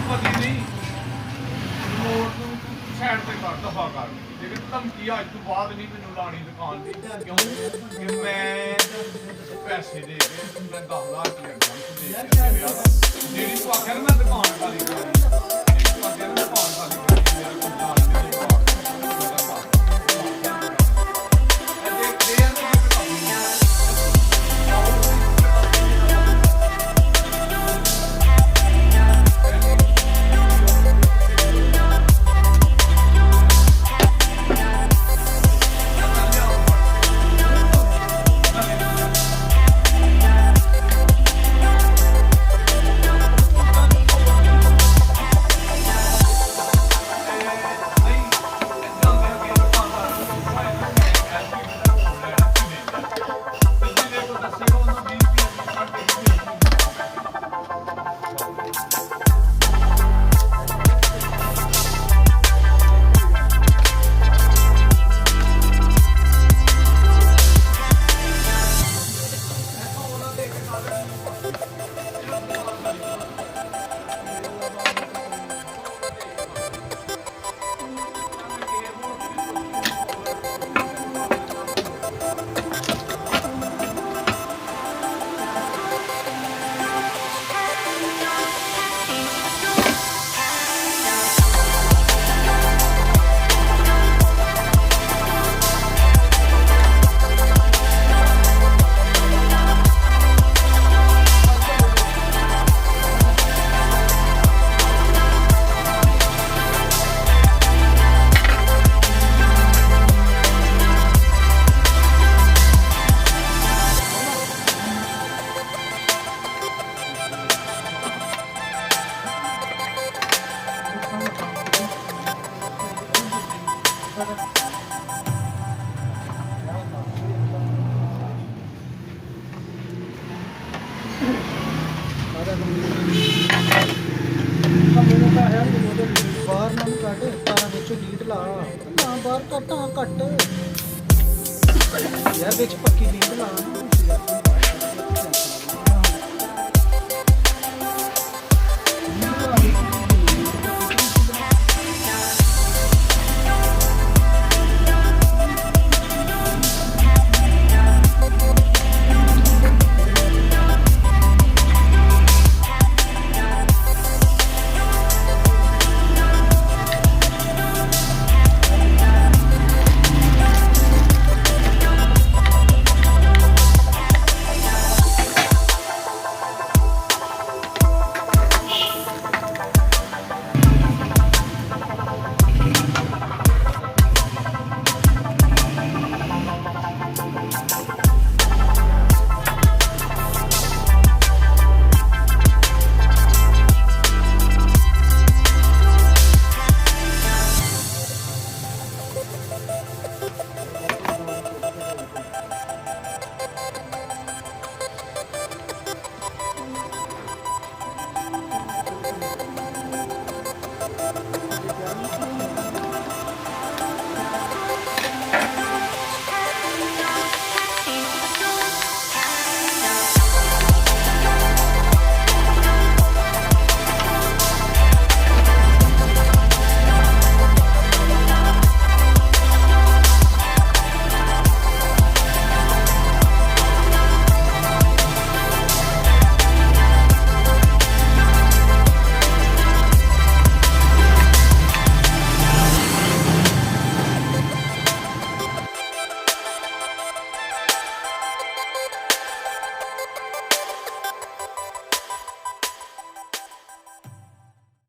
ਪਤੀ ਨਹੀਂ ਰਿਮੋਟ ਨੂੰ ਸਾਈਡ ਤੇ ਕਰ ਦਫਾ ਕਰ ਲੇਕਿਨ ਧਮਕੀ ਅੱਜ ਤੋਂ ਬਾਅਦ ਨਹੀਂ ਮੈਨੂੰ ਲਾਣੀ ਦੁਕਾਨ ਦੀ ਕਿਉਂ ਕਿ ਮੈਂ ਪੈਸੇ ਦੇ ਕੇ ਮੈਂ 10,000 ਰੁਪਏ ਐਡਵਾਂਸ ਦੇ ਕੇ ਵਿਆਹ ਦਾ ਜਿਹੜੀ ਤੂੰ ਆਖਿਆ ਨਾ ਮੈਂ ਦੁਕਾਨ ਖਾਲੀ ਕਰਾਈ ਜਿਹੜੀ ਤੂੰ ਆਖਿਆ ਨਾ ਦੁਕਾਨ ਖਾਲੀ ਕਰਾਈ ਮੇਰਾ ਕੋਈ ਦਾਲ ਨਹੀਂ ਬਾਹਰ ਨਾ ਕੱਟ ਤਾਰਾਂ ਵਿੱਚੋਂ ਲੀਡ ਲਾ ਨਾ ਬਾਹਰ ਕੱਟਾਂ ਕੱਟ ਯਾਰ ਵਿੱਚ ਪੱਕੀ ਲੀਡ ਲਾ